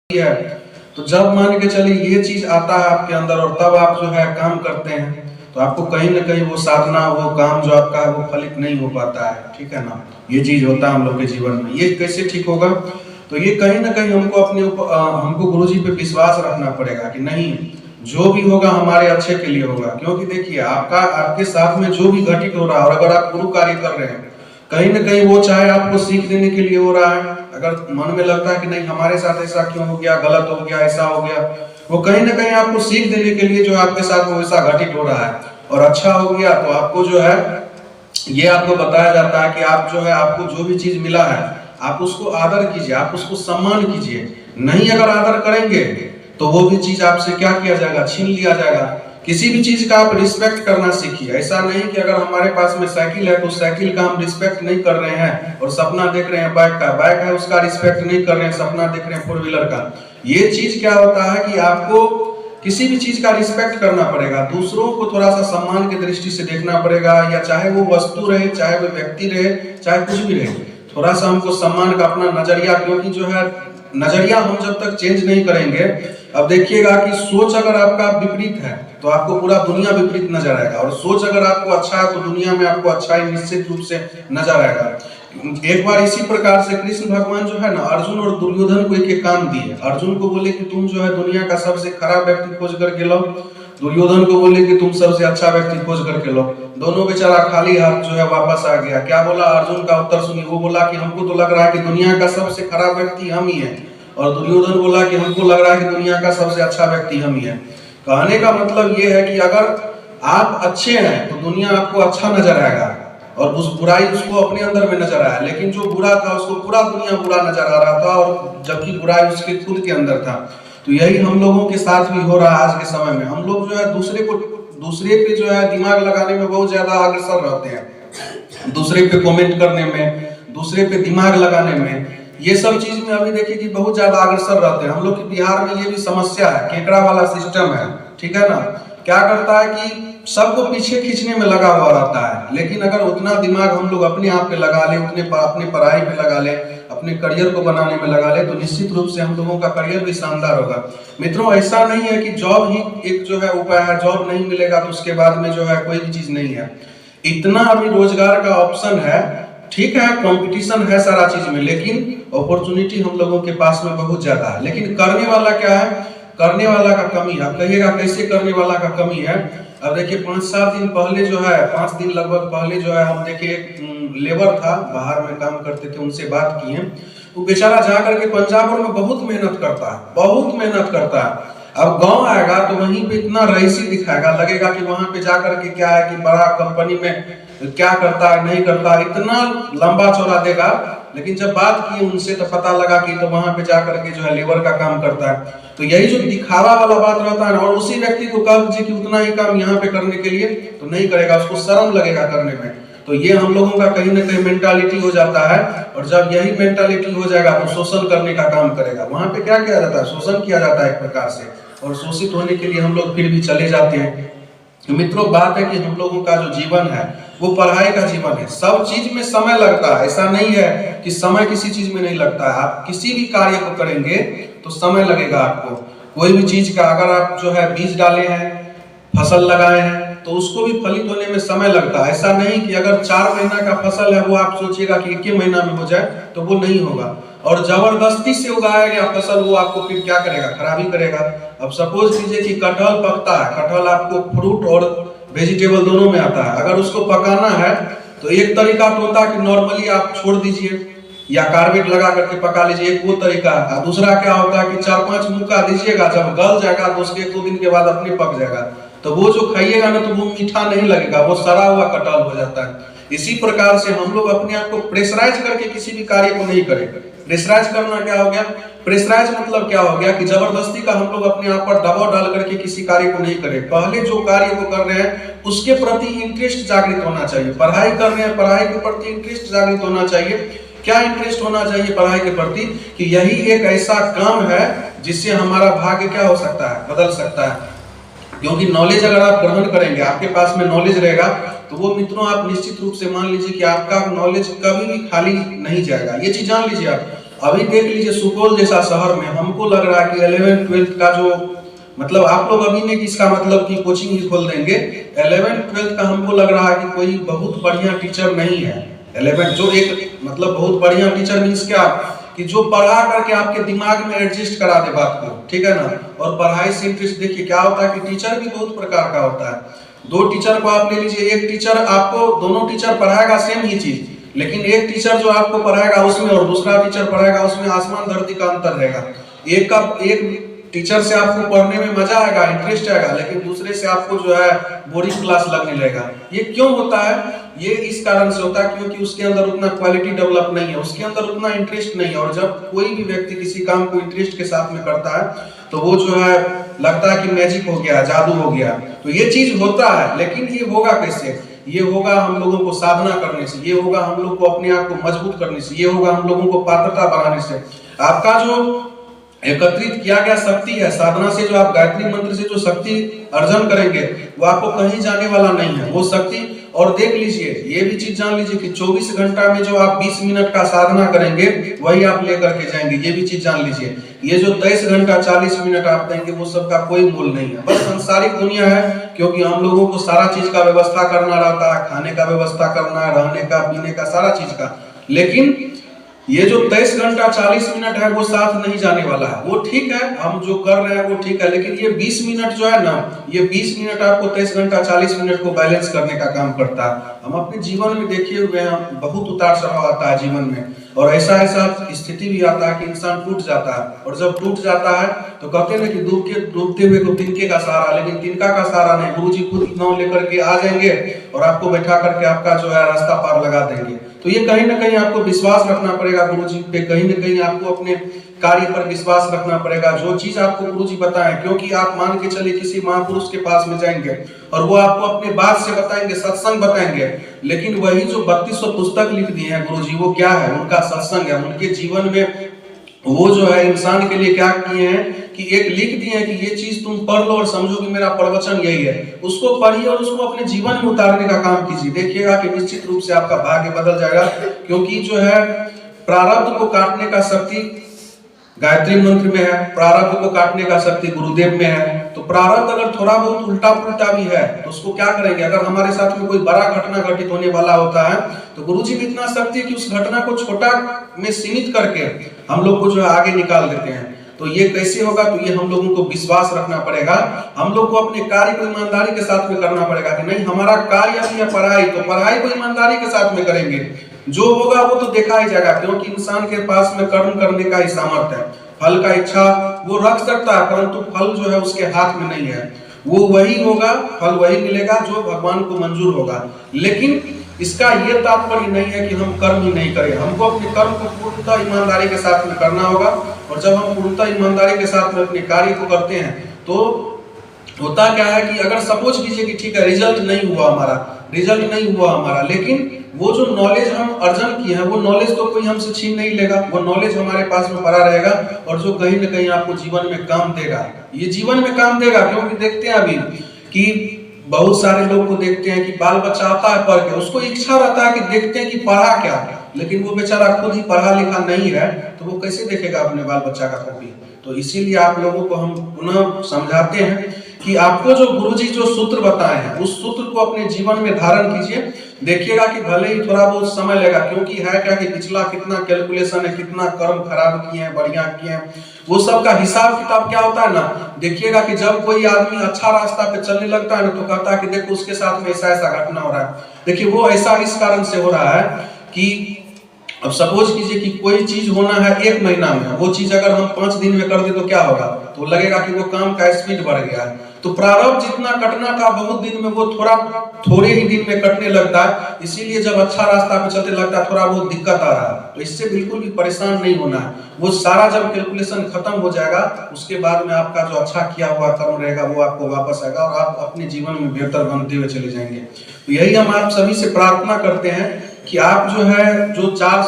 है। तो जब मान के चलिए ये चीज आता है आपके अंदर और तब आप जो है काम करते हैं तो आपको कहीं ना कहीं वो साधना वो काम जो आपका है वो फलित नहीं हो पाता है, ठीक है ना। ये चीज होता है हम लोग के जीवन में। ये कैसे ठीक होगा? तो ये कहीं ना कहीं हमको अपने ऊपर हमको गुरुजी पे विश्वास रखना पड़ेगा कि नहीं, जो भी होगा हमारे अच्छे के लिए होगा। क्योंकि देखिए आपके साथ में जो भी घटित हो रहा है और अगर आप गुरु कार्य कर रहे हैं कहीं ना कहीं वो चाहे आपको सीख देने के लिए हो रहा है। अगर मन में लगता है कि नहीं हमारे साथ ऐसा क्यों हो गया, गलत हो गया, ऐसा हो गया, वो कहीं ना कहीं आपको सीख देने के लिए जो आपके साथ वो ऐसा घटित हो रहा है। और अच्छा हो गया तो आपको जो है ये आपको बताया जाता है कि आप जो है आपको जो भी चीज मिला है आप उसको आदर कीजिए, आप उसको सम्मान कीजिए। नहीं अगर आदर करेंगे तो वो भी चीज आपसे क्या किया जाएगा, छीन लिया जाएगा। किसी भी चीज का आप रिस्पेक्ट करना सीखिए। ऐसा नहीं कि अगर हमारे पास में साइकिल है तो साइकिल का हम रिस्पेक्ट नहीं कर रहे हैं और सपना देख रहे हैं बाइक है उसका रिस्पेक्ट नहीं कर रहे हैं, सपना देख रहे हैं फोर व्हीलर का। ये चीज क्या होता है कि आपको किसी भी चीज का रिस्पेक्ट करना पड़ेगा, दूसरों को थोड़ा सा सम्मान की दृष्टि से देखना पड़ेगा, या चाहे वो वस्तु रहे, चाहे वो व्यक्ति रहे, चाहे कुछ भी रहे, थोड़ा सा हमको सम्मान का अपना नजरिया, क्योंकि जो है नजरिया हम जब तक चेंज नहीं करेंगे, अब देखिएगा कि सोच अगर आपका विपरीत है तो आपको पूरा दुनिया विपरीत नजर आएगा, और सोच अगर आपको अच्छा है तो दुनिया में आपको अच्छा ही निश्चित रूप से नजर आएगा। एक बार इसी प्रकार से कृष्ण भगवान जो है ना अर्जुन और दुर्योधन को एक काम दिए। अर्जुन को बोले कि तुम जो है दुनिया का सबसे खराब व्यक्ति खोज करके लो, दुर्योधन को बोले कि तुम सबसे अच्छा व्यक्ति खोज करके लो। दोनों बेचारा खाली हाथ जो है वापस आ गया। क्या बोला? अर्जुन का उत्तर सुनिए। वो बोला कि हमको तो लग रहा है कि दुनिया का सबसे खराब व्यक्ति हम ही है, और दुर्योधन बोला कि हमको लग रहा है कि दुनिया का सबसे अच्छा व्यक्ति हम ही है। कहने का मतलब ये है कि अगर आप अच्छे हैं तो दुनिया आपको अच्छा नजर आएगा और उस बुराई उसको अपने अंदर में नजर आया, लेकिन जो बुरा था उसको पूरा दुनिया बुरा नजर आ रहा था, और जबकि बुराई उसके खुद के अंदर था। तो यही हम लोगों के साथ भी हो रहा है आज के समय में। हम लोग जो है दूसरे पे जो है दिमाग लगाने में बहुत ज्यादा अग्रसर रहते हैं, दूसरे पे कमेंट करने में, दूसरे पे दिमाग लगाने में, ये सब चीज में अभी देखिए कि बहुत ज्यादा अग्रसर रहते हैं। हम लोग के बिहार में ये भी समस्या है, केकड़ा वाला सिस्टम है, ठीक है ना। क्या करता है कि सबको पीछे खींचने में लगा हुआ रहता है, लेकिन अगर उतना दिमाग हम लोग अपने आप पे लगा ले, अपने पढ़ाई पे लगा ले, अपने करियर को बनाने में लगा ले, तो निश्चित रूप से हम लोगों का करियर भी शानदार होगा। मित्रों, ऐसा नहीं है कि जॉब ही एक जो है उपाय है, जॉब नहीं मिलेगा तो उसके बाद में जो है कोई भी चीज नहीं है। इतना अभी रोजगार का ऑप्शन है, ठीक है, कंपटीशन है सारा चीज में, लेकिन अपॉर्चुनिटी हम लोगों के पास में बहुत ज्यादा है। लेकिन करने वाला क्या है? करने वाला का कमी है। आप कहिएगा कैसे करने वाला का कमी है? अब देखिए 5-7 दिन पहले जो है, 5 दिन लगभग पहले जो है, हम देखिए एक लेबर था बाहर में काम करते थे, उनसे बात किए। वो बेचारा जा करके पंजाब में बहुत मेहनत करता है, बहुत मेहनत करता है। अब गांव आएगा तो वहीं पे इतना रईसी दिखाएगा, लगेगा कि वहां पे जाकर के क्या है कि बड़ा कंपनी में क्या करता है नहीं करता, इतना लंबा चौड़ा देगा। लेकिन जब बात की उनसे तो पता लगा कि तो वहां पे जाकर के जो है लेबर का काम करता है। तो यही जो दिखावा वाला बात रहता है, और उसी व्यक्ति को कह दीजिए कि उतना ही काम यहाँ पे करने के लिए तो नहीं करेगा, उसको शर्म लगेगा करने में। तो ये हम लोगों का कहीं ना कहीं मेंटालिटी हो जाता है, और जब यही मेंटालिटी हो जाएगा तो शोषण करने का काम करेगा। वहां पे क्या किया जाता है? शोषण किया जाता है एक प्रकार से, और शोषित होने के लिए हम लोग फिर भी चले जाते हैं। तो मित्रों, बात है कि हम लोगों का जो जीवन है वो पढ़ाई का जीवन है। सब चीज में समय लगता है, ऐसा नहीं है कि समय किसी चीज में नहीं लगता है। आप किसी भी कार्य को करेंगे तो समय लगेगा आपको। कोई भी चीज का अगर आप जो है बीज डाले हैं, फसल लगाए हैं, तो उसको भी फलित होने में समय लगता है। ऐसा नहीं कि अगर 4 महीना का फसल है वो आप सोचिएगा कि 1 महीना में हो जाए, तो वो नहीं होगा। और जबरदस्ती से उगाया गया फसल वो आपको फिर क्या करेगा? खराबी करेगा। अब सपोज कीजिए कि कटहल पकता है, कटहल आपको फ्रूट और वेजिटेबल दोनों में आता है। अगर उसको पकाना है तो एक तरीका तो होता है कि नॉर्मली आप छोड़ दीजिए या कार्बेट लगा करके पका लीजिए, एक वो तरीका है। दूसरा क्या होता है कि 4-5 मुक्का दीजिएगा, जब गल जाएगा तो उसके 1-2 दिन के बाद अपने पक जाएगा। तो वो जो खाइएगा ना तो वो मीठा नहीं लगेगा, वो सड़ा हुआ कटहल हो जाता है। इसी प्रकार से हम लोग अपने आप को प्रेशराइज करके किसी भी कार्य को नहीं करें। प्रेशराइज करना क्या हो गया? प्रेशराइज मतलब क्या हो गया कि जबरदस्ती का हम लोग अपने आप पर दबाव डाल करके किसी कार्य को नहीं करें। पहले जो कार्य को कर रहे हैं उसके प्रति इंटरेस्ट जागृत होना चाहिए। पढ़ाई कर रहे हैं, पढ़ाई के प्रति इंटरेस्ट जागृत होना चाहिए। क्या इंटरेस्ट होना चाहिए पढ़ाई के प्रति? कि यही एक ऐसा काम है जिससे हमारा भाग्य क्या हो सकता है? बदल सकता है। क्योंकि नॉलेज अगर आप ग्रहण करेंगे, आपके पास में नॉलेज रहेगा, तो वो मित्रों आप निश्चित रूप से मान लीजिए कि आपका नॉलेज कभी भी खाली नहीं जाएगा। ये चीज जान लीजिए आप, अभी देख लीजिए सुपौल जैसा शहर में हमको लग रहा है कि 11th-12th का जो मतलब आप लोग अभी नहीं इसका मतलब कि कोचिंग ही खोल देंगे, 11th-12th का हमको लग रहा है कि कोई बहुत बढ़िया टीचर नहीं है। 11 जो एक मतलब बहुत बढ़िया टीचर मीन्स क्या कि जो पढ़ा करके आपके दिमाग में एडजस्ट करा दे बात को, ठीक है ना। और पढ़ाई से इंटरेस्ट देखिए क्या होता है कि टीचर भी बहुत प्रकार का होता है। दो टीचर को आप ले लीजिए, एक टीचर आपको दोनों टीचर पढ़ाएगा सेम ही चीज, लेकिन एक टीचर जो आपको पढ़ाएगा उसमें और दूसरा टीचर पढ़ाएगा उसमें आसमान धरती का अंतर रहेगा। एक टीचर से आपको पढ़ने में मजा आएगा, इंटरेस्ट आएगा, लेकिन दूसरे से आपको जो है बोरिंग क्लास लगने लगेगा। ये क्यों होता है? ये इस कारण से होता है क्योंकि उसके अंदर उतना क्वालिटी डेवलप नहीं है, उसके अंदर उतना इंटरेस्ट नहीं है। और जब कोई भी व्यक्ति किसी काम को इंटरेस्ट के साथ में करता है तो वो जो है लगता है कि मैजिक हो गया, जादू हो गया। तो ये चीज होता है, लेकिन ये होगा कैसे? ये होगा हम लोगों को साधना करने से, ये होगा हम लोग को अपने आप को मजबूत करने से, ये होगा हम लोगों को पात्रता बढ़ाने से। आपका जो एकत्रित किया गया शक्ति है साधना से, जो आप गायत्री मंत्र से जो शक्ति अर्जन करेंगे वो आपको कहीं जाने वाला नहीं है वो शक्ति। और देख लीजिए, ये भी चीज जान लीजिए कि 24 घंटा में जो आप 20 मिनट का साधना करेंगे वही आप लेकर के जाएंगे, ये भी चीज जान लीजिए। ये जो 23 घंटा 40 मिनट आप देंगे वो सब का कोई मूल नहीं है, बस सांसारिक दुनिया है। क्योंकि हम लोगों को सारा चीज का व्यवस्था करना रहता है, खाने का व्यवस्था करना है, रहने का, पीने का, सारा चीज का। लेकिन ये जो 23 घंटा 40 मिनट है वो साथ नहीं जाने वाला है। वो ठीक है, हम जो कर रहे हैं वो ठीक है, लेकिन ये 20 मिनट जो है ना, ये 20 मिनट आपको 23 घंटा 40 मिनट को बैलेंस करने का काम करता है। हम अपने जीवन में देखे हुए हैं, बहुत उतार चढ़ाव आता है जीवन में, और ऐसा स्थिति भी आता है कि इंसान टूट जाता है। और जब टूट जाता है तो कहते हैं कि डूबते हुए को तिनके का सहारा, लेकिन तिनका का सहारा नहीं, गुरुजी खुद नाव लेकर के आ जाएंगे और आपको बैठा करके आपका जो है रास्ता पार लगा देंगे। तो ये कहीं ना कहीं आपको विश्वास रखना पड़ेगा गुरुजी पे, कहीं ना कहीं आपको अपने कार्य पर विश्वास रखना पड़ेगा, जो चीज आपको गुरुजी बताएं। क्योंकि आप मान के चलिए किसी महापुरुष के पास में जाएंगे और वो आपको अपने बात से बताएंगे, सत्संग बताएंगे, लेकिन वही जो 3200 पुस्तक लिख दिए हैं गुरुजी, वो क्या है? उनका सत्संग है। उनके जीवन में वो जो है इंसान के लिए क्या किए हैं कि एक लिख दिए हैं कि ये चीज तुम पढ़ लो और समझो कि मेरा प्रवचन यही है। उसको पढ़िए और उसको अपने जीवन में उतारने का काम कीजिए, देखिएगा कि निश्चित रूप से आपका भाग्य बदल जाएगा। क्योंकि जो है प्रारब्ध को काटने का शक्ति गायत्री मंत्र में है, प्रारब्ध को काटने का शक्ति गुरुदेव में है। तो प्रारब्ध अगर थोड़ा बहुत उल्टा पुल्टा भी है तो उसको क्या करेंगे? अगर हमारे साथ में कोई बड़ा घटना घटित होने वाला होता है तो गुरुजी में इतना शक्ति है कि उस घटना को छोटा में सीमित करके हम लोग को जो है आगे निकाल देते हैं। तो ये कैसे होगा? तो ये हम लोगों को विश्वास रखना पड़ेगा। हम लोग को अपने कार्य को ईमानदारी के साथ में करना पड़ेगा कि नहीं, हमारा कार्य अभी है पढ़ाई, तो पढ़ाई को ईमानदारी के साथ में करेंगे, जो होगा वो तो देखा ही जाएगा। क्योंकि इंसान के पास में कर्म करने का ही सामर्थ्य है, फल का इच्छा वो रख सकता है, परंतु फल जो है उसके हाथ में नहीं है। वो वही होगा, फल वही मिलेगा जो भगवान को मंजूर होगा। लेकिन इसका ये तात्पर्य नहीं है कि हम कर्म ही नहीं करें, हमको अपने कर्म को पूर्णतः ईमानदारी के साथ में करना होगा। और जब हम पूर्णतः ईमानदारी के साथ में अपने कार्य को करते हैं तो होता क्या है कि अगर सपोज कीजिए कि ठीक है रिजल्ट नहीं हुआ हमारा, लेकिन वो जो नॉलेज हम अर्जन किए हैं वो नॉलेज तो कोई हमसे छीन नहीं लेगा, वो नॉलेज हमारे पास में पड़ा रहेगा और जो कहीं ना कहीं आपको जीवन में काम देगा। ये जीवन में काम देगा। क्योंकि देखते हैं अभी कि बहुत सारे लोग को देखते हैं कि बाल बच्चा आता है पढ़ के, उसको इच्छा रहता है कि देखते हैं कि पढ़ा क्या, लेकिन वो बेचारा खुद ही पढ़ा लिखा नहीं है तो वो कैसे देखेगा अपने बाल बच्चा का कॉपी। तो इसीलिए आप लोगों को हम पुनः समझाते हैं कि आपको जो गुरुजी जो सूत्र बताए हैं उस सूत्र को अपने जीवन में धारण कीजिए। देखिएगा कि भले ही थोड़ा बहुत समय लगेगा, क्योंकि है क्या कि पिछला कितना कैलकुलेशन है, कितना कर्म खराब किए हैं, बढ़िया किए हैं, वो सब का हिसाब किताब क्या होता है ना। देखिएगा कि जब कोई आदमी अच्छा रास्ता पे चलने लगता है ना तो कहता है कि देखो उसके साथ में ऐसा ऐसा घटना हो रहा है। देखिए वो ऐसा इस कारण से हो रहा है कि अब सपोज कीजिए कि कोई चीज होना है 1 महीना में, वो चीज अगर हम 5 दिन में कर दे तो क्या होगा? तो लगेगा कि वो काम का स्पीड बढ़ गया है। तो प्रारब्ध जितना कटना था बहुत दिन में वो थोड़े ही दिन में कटने लगता है। इसीलिए जब अच्छा रास्ता पे चलते लगता है थोड़ा बहुत दिक्कत आ रहा है, तो इससे बिल्कुल भी परेशान नहीं होना है। वो सारा जब कैलकुलेशन खत्म हो जाएगा उसके बाद में आपका जो अच्छा किया हुआ कर्म रहेगा वो आपको वापस आएगा और आप अपने जीवन में बेहतर बनते हुए चले जाएंगे। तो यही हम आप सभी से प्रार्थना करते हैं कि आप जो है जो 4